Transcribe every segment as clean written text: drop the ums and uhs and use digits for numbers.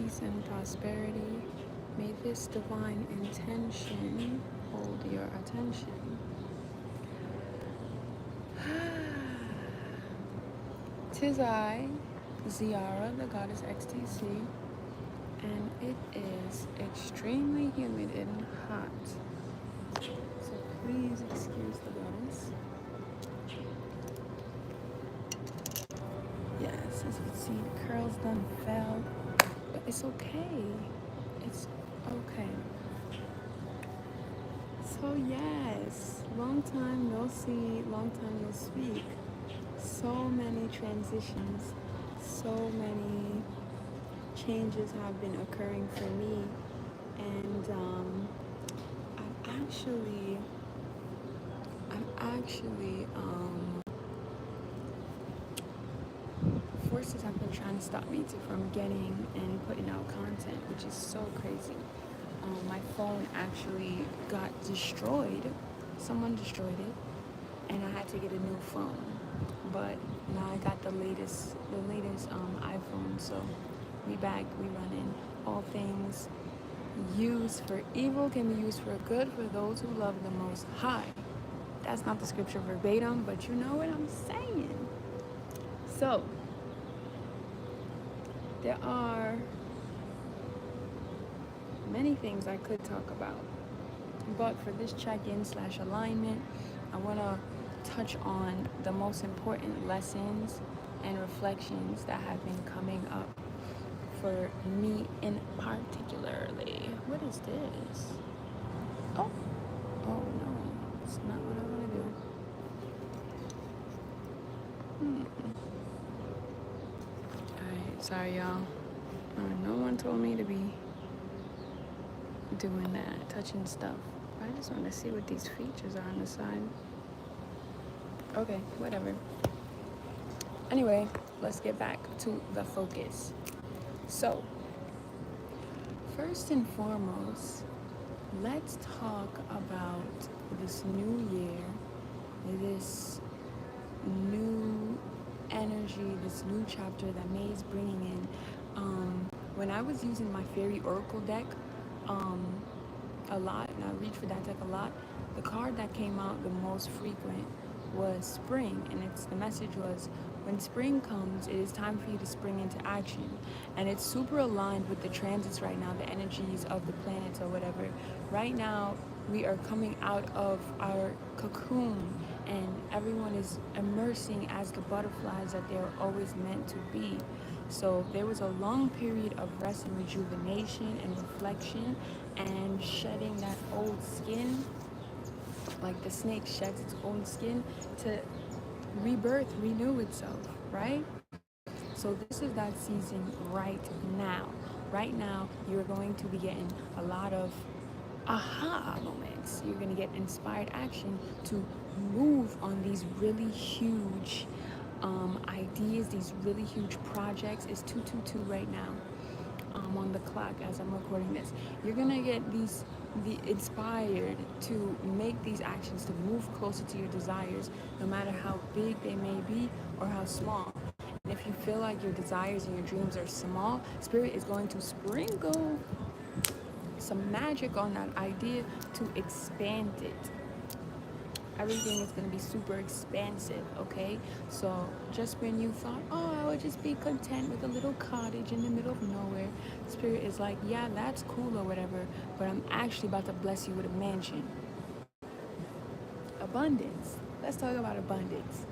peace and prosperity. May this divine intention hold your attention. Tis I, Ziara, the goddess XTC, and it is extremely humid and hot. So please excuse the goddess. Yes, as you can see, the curls done fell, but it's okay. It's okay. So yes, long time no see, long time no speak. So many transitions, so many changes have been occurring for me, and I'm actually forces have been trying to stop me from getting and putting out content, which is so crazy. My phone actually got destroyed. Someone destroyed it, and I had to get a new phone. But now I got the latest iPhone. So we running. All things used for evil can be used for good for those who love the Most High. That's not the scripture verbatim, but you know what I'm saying. So there are many things I could talk about, but for this check-in / alignment, I want to touch on the most important lessons and reflections that have been coming up for me in particularly. What is this? Oh no, it's not what I want to do. Alright, sorry y'all. No one told me to be doing that, touching stuff. I just want to see what these features are on the side. Okay, whatever. Anyway, let's get back to the focus. So, first and foremost, let's talk about this new year, this new energy, this new chapter that May is bringing in. When I was using my fairy oracle deck a lot, and I reach for that deck a lot, the card that came out the most frequent was spring, and the message was, when spring comes, it is time for you to spring into action. And it's super aligned with the transits right now, the energies of the planets or whatever. Right now, we are coming out of our cocoon, and everyone is immersing as the butterflies that they're always meant to be. So there was a long period of rest and rejuvenation and reflection and shedding that old skin, like the snake sheds its own skin to rebirth, renew itself, right? So this is that season right now. Right now, you're going to be getting a lot of aha moments. You're going to get inspired action to move on these really huge ideas, these really huge projects. It's 222 right now on the clock as I'm recording this. You're going to get the inspired to make these actions, to move closer to your desires, no matter how big they may be or how small. And if you feel like your desires and your dreams are small, Spirit is going to sprinkle some magic on that idea to expand it. Everything is going to be super expansive, okay? So just when you thought, oh, I would just be content with a little cottage in the middle of nowhere, Spirit is like, yeah, that's cool or whatever, but I'm actually about to bless you with a mansion. Abundance. Let's talk about abundance.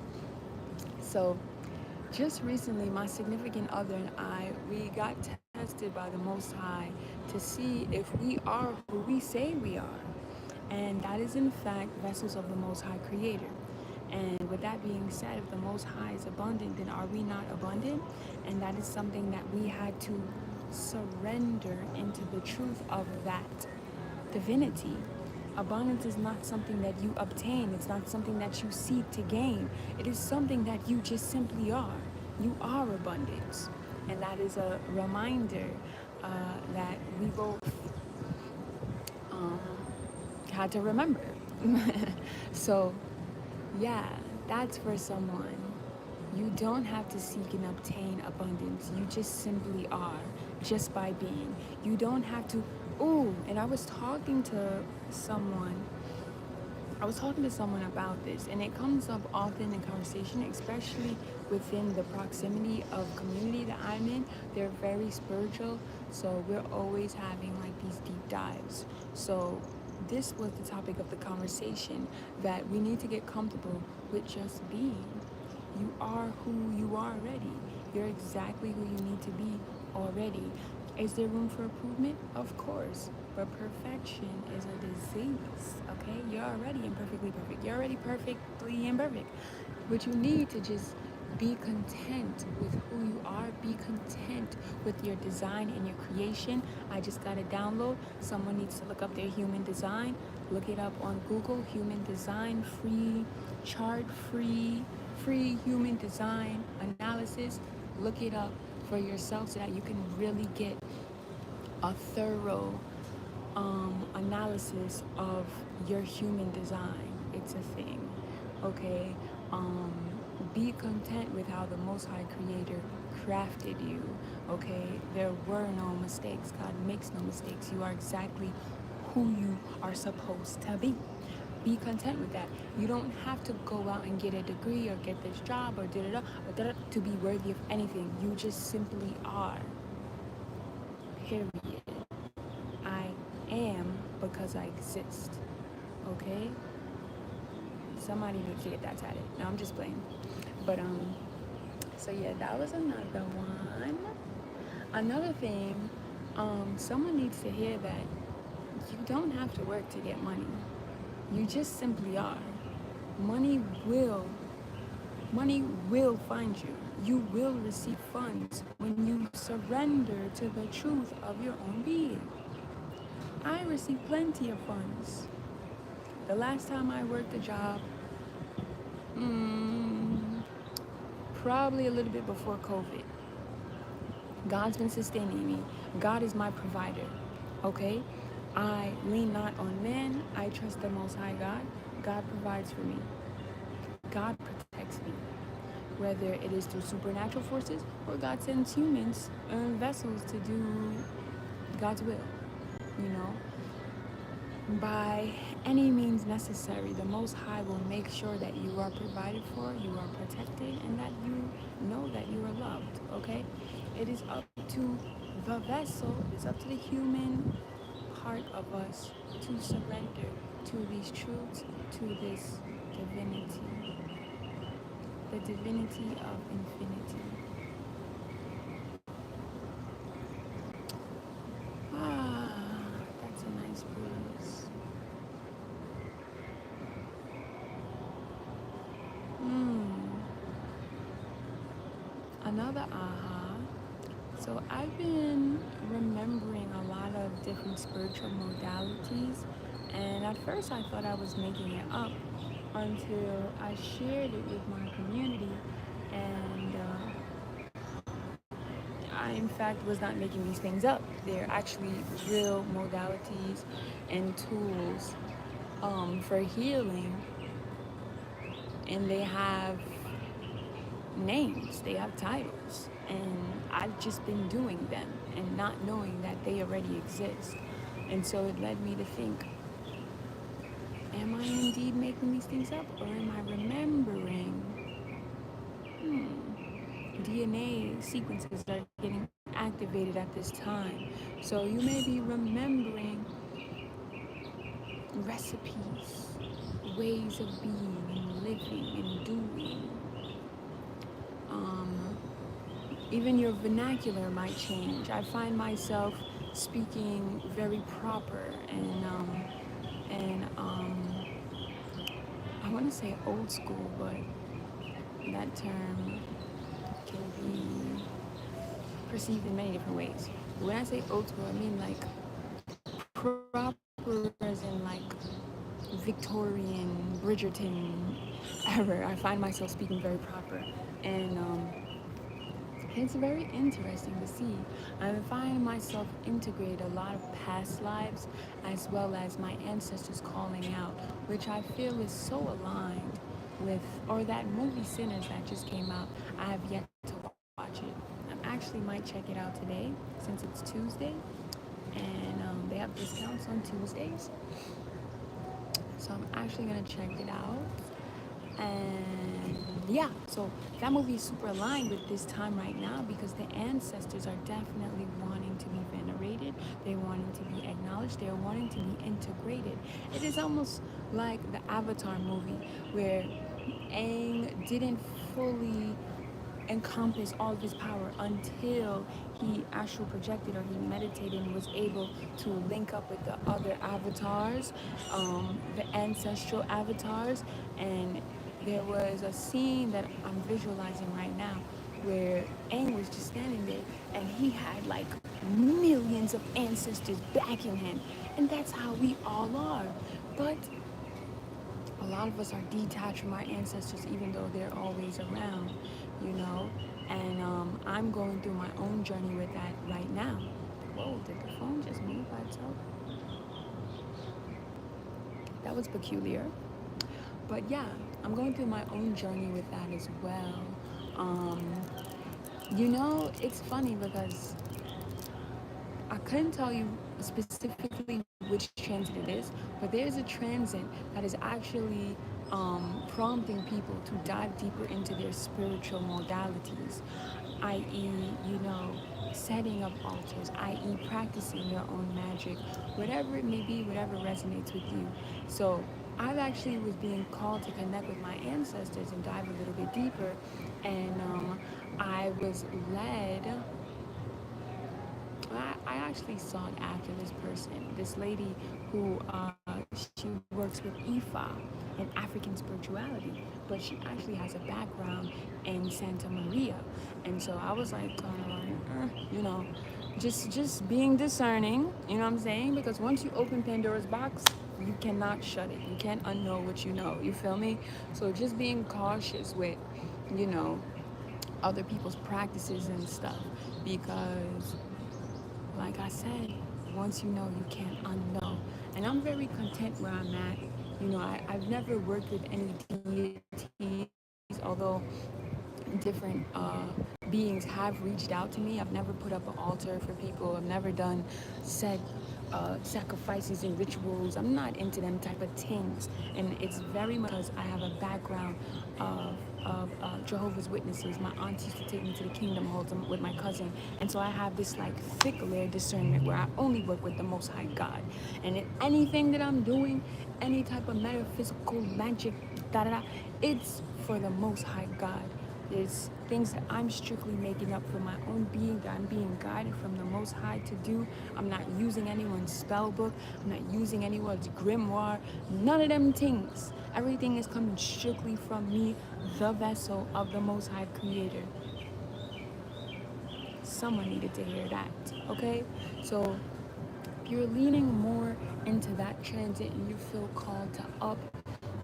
So just recently, my significant other and I, we got tested by the Most High to see if we are who we say we are. And that is in fact vessels of the Most High Creator. And with that being said, if the Most High is abundant, then are we not abundant? And that is something that we had to surrender into the truth of that divinity. Abundance is not something that you obtain. It's not something that you seek to gain. It is something that you just simply are. You are abundance. And that is a reminder that we both had to remember. So yeah, that's for someone You don't have to seek and obtain abundance. You just simply are, just by being. You don't have to. Ooh, and someone I was talking to someone about this, and it comes up often in conversation, especially within the proximity of community that I'm in. They're very spiritual, so we're always having like these deep dives. So this was the topic of the conversation, that we need to get comfortable with just being. You are who you are already. You're exactly who you need to be already. Is there room for improvement? Of course. But perfection is a disease, okay? You're already imperfectly perfect. You're already perfectly imperfect. But you need to just be content with who you are. Be content with your design and your creation. I just got a download. Someone needs to look up their human design. Look it up on Google. Human design, free chart, free human design analysis. Look it up for yourself so that you can really get a thorough analysis of your human design. It's a thing, okay? Um, be content with how the Most High Creator crafted you, okay? There were no mistakes. God makes no mistakes. You are exactly who you are supposed to be. Be content with that. You don't have to go out and get a degree or get this job or da da da to be worthy of anything. You just simply are. Period. I am because I exist. Okay? Somebody needs to get that tatted. No, I'm just playing. But so yeah, that was another one. Another thing, someone needs to hear that you don't have to work to get money. You just simply are. Money will money will find you. You will receive funds when you surrender to the truth of your own being. I receive plenty of funds. The last time I worked a job, mm, probably a little bit before COVID. God's been sustaining me. God is my provider. Okay? I lean not on man. I trust the Most High God. God provides for me. God protects me. Whether it is through supernatural forces or God sends humans and vessels to do God's will. You know? By any means necessary, the Most High will make sure that you are provided for, you are protected, and that you know that you are loved, okay? It is up to the vessel, it is up to the human part of us to surrender to these truths, to this divinity, the divinity of infinity. Ah, that's a nice breeze. Another aha. So I've been remembering a lot of different spiritual modalities, and at first I thought I was making it up until I shared it with my community, and I in fact was not making these things up. They're actually real modalities and tools for healing, and they have names, they have titles, and I've just been doing them and not knowing that they already exist. And so it led me to think, am I indeed making these things up, or am I remembering? DNA sequences are getting activated at this time. So you may be remembering recipes, ways of being and living and doing. Even your vernacular might change. I find myself speaking very proper and I want to say old school, but that term can be perceived in many different ways. When I say old school, I mean like proper as in like Victorian, Bridgerton era. I find myself speaking very proper, and it's very interesting to see. I find myself integrate a lot of past lives as well as my ancestors calling out, which I feel is so aligned with, or that movie Sinners that just came out. I have yet to watch it. I actually might check it out today since it's Tuesday, and they have discounts on Tuesdays. So I'm actually gonna check it out. And yeah, so that movie is super aligned with this time right now because the ancestors are definitely wanting to be venerated. They're wanting to be acknowledged. They're wanting to be integrated. It is almost like the Avatar movie where Aang didn't fully encompass all of his power until he astral projected or he meditated and was able to link up with the other avatars, the ancestral avatars. And there was a scene that I'm visualizing right now where Aang was just standing there and he had like millions of ancestors backing him. And that's how we all are. But a lot of us are detached from our ancestors even though they're always around, you know. And I'm going through my own journey with that right now. Whoa, did the phone just move by itself? That was peculiar. But yeah, I'm going through my own journey with that as well. um, it's funny because I couldn't tell you specifically which transit it is, but there's a transit that is actually prompting people to dive deeper into their spiritual modalities, i.e., you know, setting up altars, i.e., practicing your own magic, whatever it may be, whatever resonates with you. So I've actually was being called to connect with my ancestors and dive a little bit deeper, and I was led. I actually sought after this person, this lady who she works with Ifa and African spirituality, but she actually has a background in Santa Maria, and so I was like, just being discerning, you know what I'm saying? Because once you open Pandora's box, you cannot shut it. You can't unknow what you know. You feel me? So just being cautious with, you know, other people's practices and stuff, because like I said, once you know, you can't unknow. And I'm very content where I'm at. You know, I've never worked with any deities, although different beings have reached out to me. I've never put up an altar for people. I've never done set sacrifices and rituals. I'm not into them type of things. And it's very much because I have a background of Jehovah's Witnesses. My aunt used to take me to the Kingdom Halls with my cousin. And so I have this like thick layer discernment where I only work with the Most High God. And in anything that I'm doing, any type of metaphysical magic, da da da, it's for the Most High God. There's things that I'm strictly making up for my own being, that I'm being guided from the Most High to do. I'm not using anyone's spell book. I'm not using anyone's grimoire. None of them things. Everything is coming strictly from me, the vessel of the Most High Creator. Someone needed to hear that, okay? So if you're leaning more into that transit and you feel called to up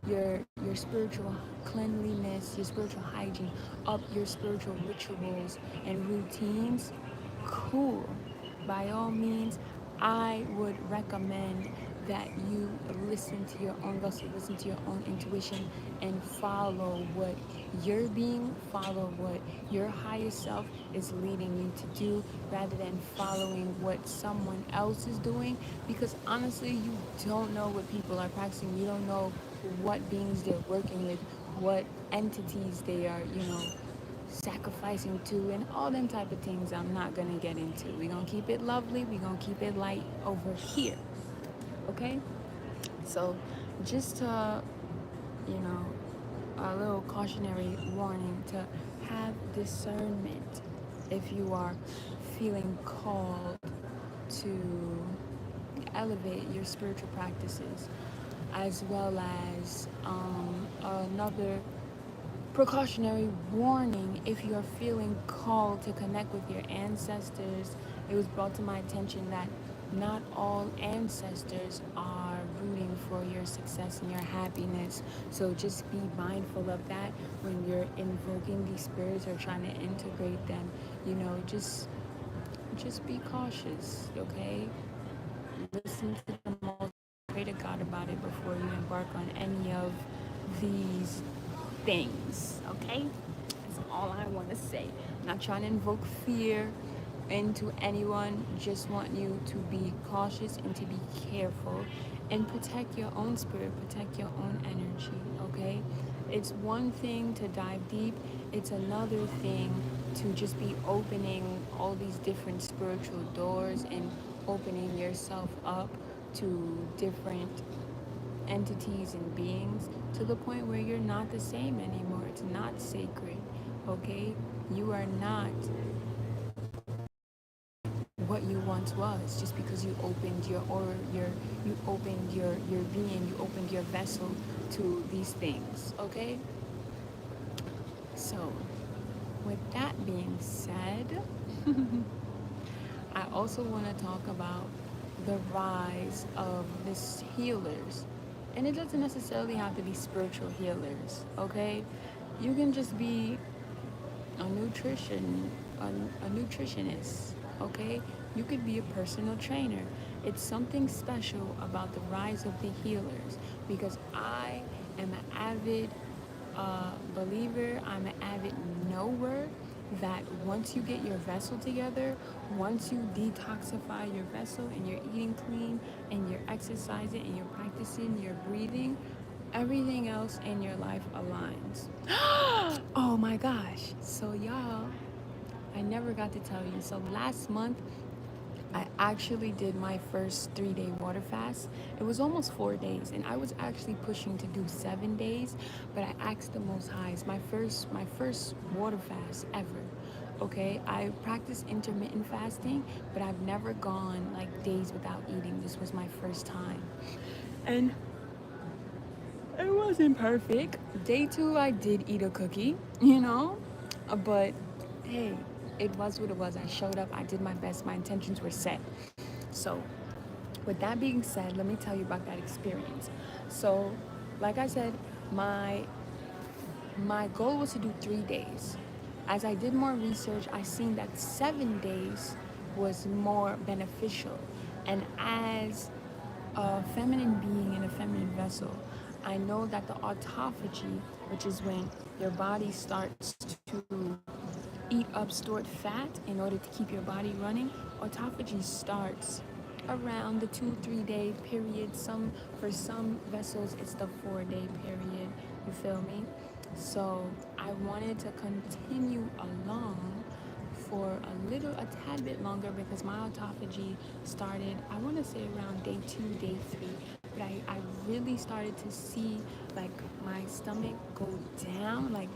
your spiritual cleanliness, your spiritual hygiene, up your spiritual rituals and routines, cool. By all means, I would recommend that you listen to your own vessel, listen to your own intuition, and follow what you're being, follow what your higher self is leading you to do, rather than following what someone else is doing. Because honestly, you don't know what people are practicing. You don't know what beings they're working with, what entities they are, you know, sacrificing to, and all them type of things I'm not gonna get into. We're gonna keep it lovely, we're gonna keep it light over here, okay? So just to, you know, a little cautionary warning to have discernment if you are feeling called to elevate your spiritual practices, as well as another precautionary warning if you're feeling called to connect with your ancestors. It was brought to my attention that not all ancestors are rooting for your success and your happiness. So just be mindful of that when you're invoking these spirits or trying to integrate them. You know, just be cautious, okay? Listen to the Most High, pray to God about it before you embark on any of these things, okay? That's all I want to say. I'm not trying to invoke fear into anyone, just want you to be cautious and to be careful and protect your own spirit, protect your own energy, okay? It's one thing to dive deep, it's another thing to just be opening all these different spiritual doors and opening yourself up to different entities and beings to the point where you're not the same anymore. It's not sacred, okay? You are not what you once was just because you opened your aura, you opened your being, you opened your vessel to these things, okay? So, with that being said, I also want to talk about the rise of this healers. And it doesn't necessarily have to be spiritual healers, okay? You can just be a a nutritionist, okay? You could be a personal trainer. It's something special about the rise of the healers because I am an avid believer, I'm an avid knower that once you get your vessel together, once you detoxify your vessel and you're eating clean and you're exercising and you're practicing, you're breathing, everything else in your life aligns. Oh my gosh. So, y'all, I never got to tell you. So, last month, I actually did my first 3 day water fast. It was almost 4 days, and I was actually pushing to do 7 days, but I asked the Most High. It's my first water fast ever. Okay, I practice intermittent fasting, but I've never gone like days without eating. This was my first time, and it wasn't perfect. Day two, I did eat a cookie, but hey, it was what it was. I showed up, I did my best, my intentions were set. So, with that being said, let me tell you about that experience. So, like I said, my goal was to do 3 days. As I did more research, I seen that 7 days was more beneficial. And as a feminine being in a feminine vessel, I know that the autophagy, which is when your body starts to eat up stored fat in order to keep your body running, autophagy starts around the 2-3 day period. For some vessels it's the 4 day period. You feel me? So I wanted to continue along for a tad bit longer because my autophagy started, I want to say around day 2, day 3. But I really started to see like my stomach go down, like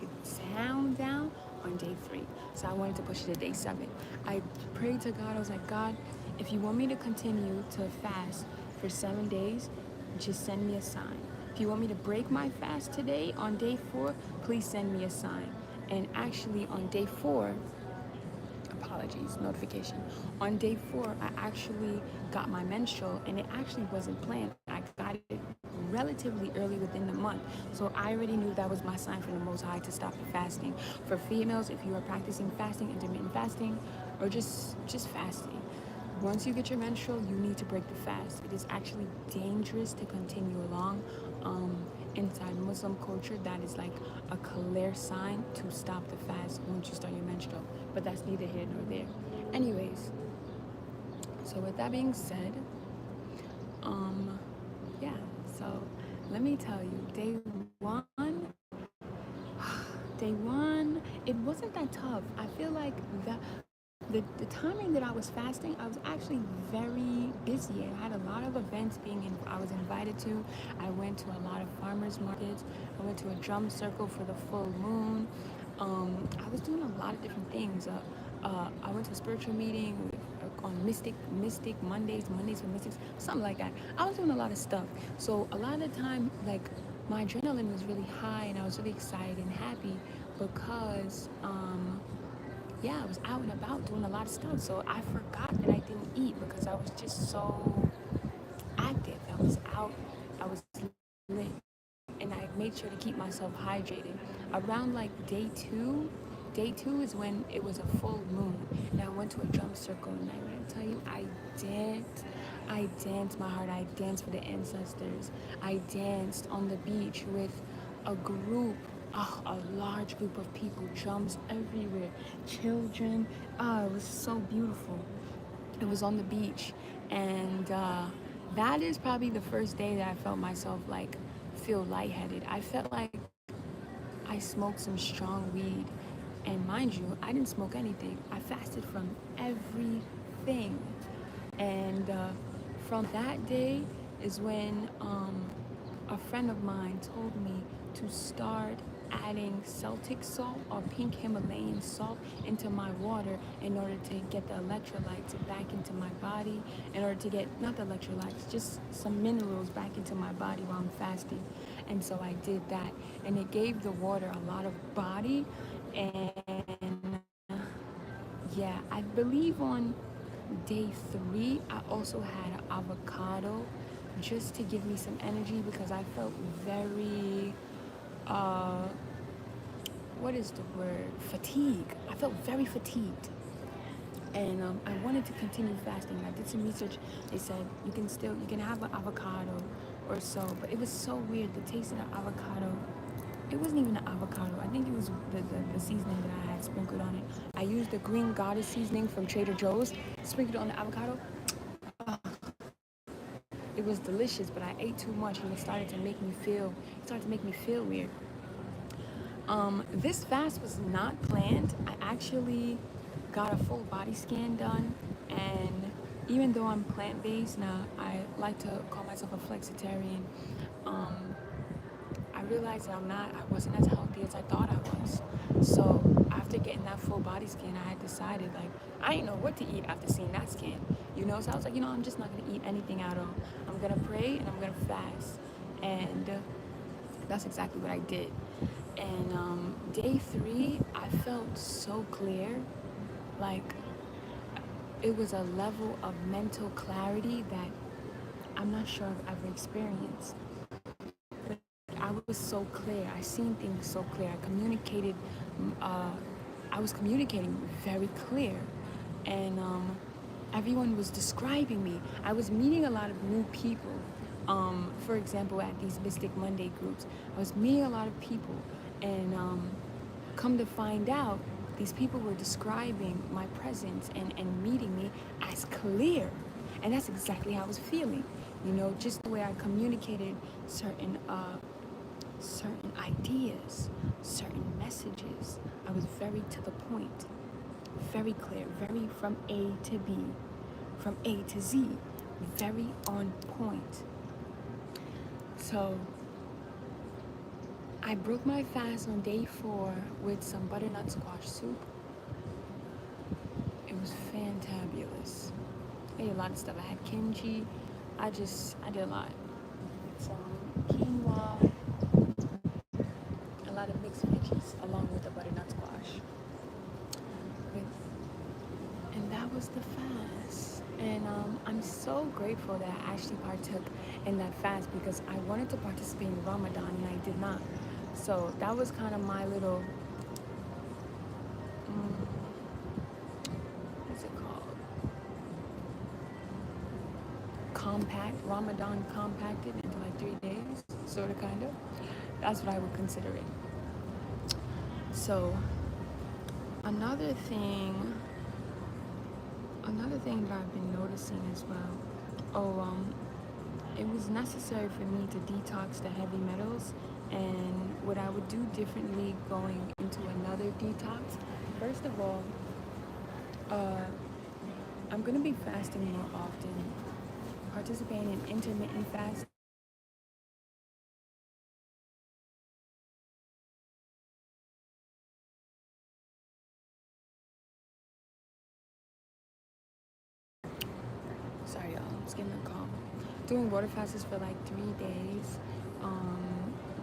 down on day 3. So I wanted to push it to day 7. I prayed to God. I was like, God, if you want me to continue to fast for 7 days, just send me a sign. If you want me to break my fast today on day 4, please send me a sign. And actually on day 4, apologies, notification. On day 4, I actually got my menstrual, and it actually wasn't planned. I got it relatively early within the month. So I already knew that was my sign from the Most High to stop the fasting. For females, if you are practicing fasting, intermittent fasting, or just fasting, once you get your menstrual, you need to break the fast. It is actually dangerous to continue along. Inside Muslim culture, that is like a clear sign to stop the fast once you start your menstrual. But that's neither here nor there. Anyways, so with that being said, um, yeah. So let me tell you, day one, it wasn't that tough. I feel like the timing that I was fasting, I was actually very busy. I had a lot of events I was invited to. I went to a lot of farmers markets. I went to a drum circle for the full moon. I was doing a lot of different things. I went to a spiritual meeting on Mystic Mondays for mystics, something like that. I was doing a lot of stuff. So a lot of the time, like my adrenaline was really high, and I was really excited and happy because yeah, I was out and about doing a lot of stuff. So I forgot that I didn't eat because I was just so active. I was out, I was lit, and I made sure to keep myself hydrated. Around like day two is when it was a full moon. And I went to a drum circle, and I tell you, I danced my heart. I danced for the ancestors. I danced on the beach with a group Oh, a large group of people, drums everywhere, children. It was so beautiful. It was on the beach, and that is probably the first day that I felt myself like feel lightheaded. I felt like I smoked some strong weed, and mind you, I didn't smoke anything. I fasted from everything, and from that day is when a friend of mine told me to start adding Celtic salt or pink Himalayan salt into my water in order to get the electrolytes back into my body, in order to get, not the electrolytes, just some minerals back into my body while I'm fasting. And so I did that, and it gave the water a lot of body. And yeah, I believe on day 3, I also had an avocado just to give me some energy because I felt very, uh, what is the word? Fatigue. I felt very fatigued. And I wanted to continue fasting. I did some research. They said you can have an avocado or so, but it was so weird. The taste of the avocado, it wasn't even an avocado. I think it was the seasoning that I had sprinkled on it. I used the green GodIs seasoning from Trader Joe's, sprinkled on the avocado. Uh, it was delicious, but I ate too much and it started to make me feel weird. This fast was not planned. I actually got a full body scan done, and even though I'm plant-based now, I like to call myself a flexitarian. Um, I realized that I wasn't as healthy as I thought I was. So after getting that full body scan, I had decided like I didn't know what to eat after seeing that scan. So I was like, I'm just not gonna eat anything at all. I'm gonna pray and I'm gonna fast, and that's exactly what I did. And day 3, I felt so clear, like it was a level of mental clarity that I'm not sure I've ever experienced. But I was so clear. I seen things so clear. Uh, I was communicating very clear, and everyone was describing me. I was meeting a lot of new people. For example, at these Mystic Monday groups, I was meeting a lot of people, and come to find out, these people were describing my presence and meeting me as clear. And that's exactly how I was feeling. Just the way I communicated certain ideas, certain messages. I was very to the point, very clear, very from A to B, from A to Z, very on point. So I broke my fast on day 4 with some butternut squash soup. It was fantabulous. I ate a lot of stuff. I had kimchi. I did a lot. Some quinoa, a lot of mixed veggies along with the butternut squash. And that was the fast. And I'm so grateful that I actually partook in that fast because I wanted to participate in Ramadan and I did not. So that was kind of my little, what's it called? Ramadan compacted into like 3 days, sort of, kind of. That's what I would consider it. So another thing that I've been noticing as well, it was necessary for me to detox the heavy metals, and what I would do differently going into another detox. First of all, I'm going to be fasting more often, participating in intermittent fasting. Sorry, y'all, I'm just getting a call. Doing water fasts for like 3 days,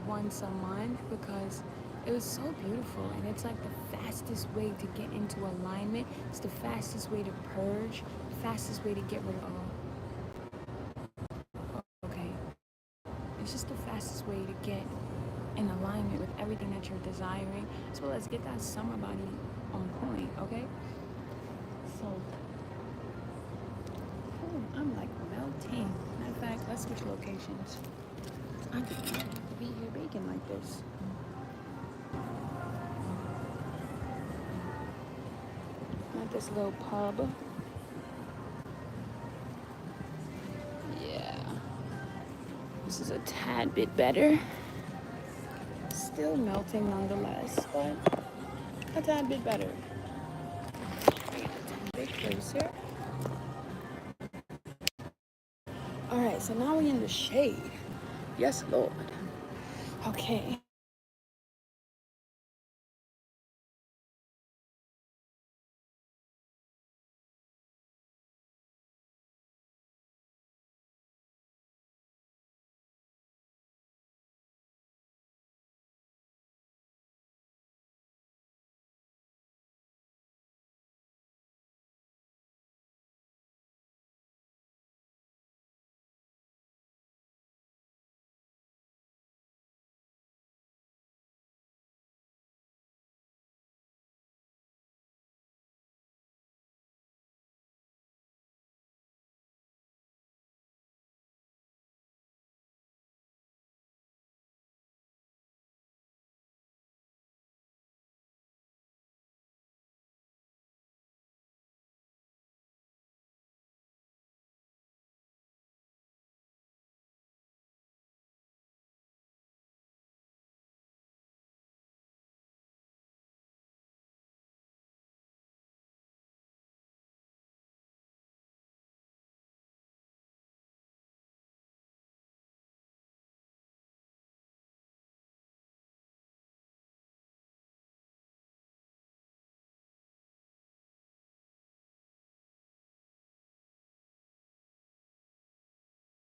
once a month, because it was so beautiful, and it's like the fastest way to get into alignment. It's the fastest way to purge, fastest way to get rid of okay. It's just the fastest way to get in alignment with everything that you're desiring, as well as get that summer body on point, okay? So, I'm like melting. Matter of fact, let's switch locations. I could be here baking like this. this little pub. Yeah. This is a tad bit better. Still melting nonetheless, but a tad bit better. Bring it a bit closer. Alright, so now we're in the shade. Yes, Lord. Okay.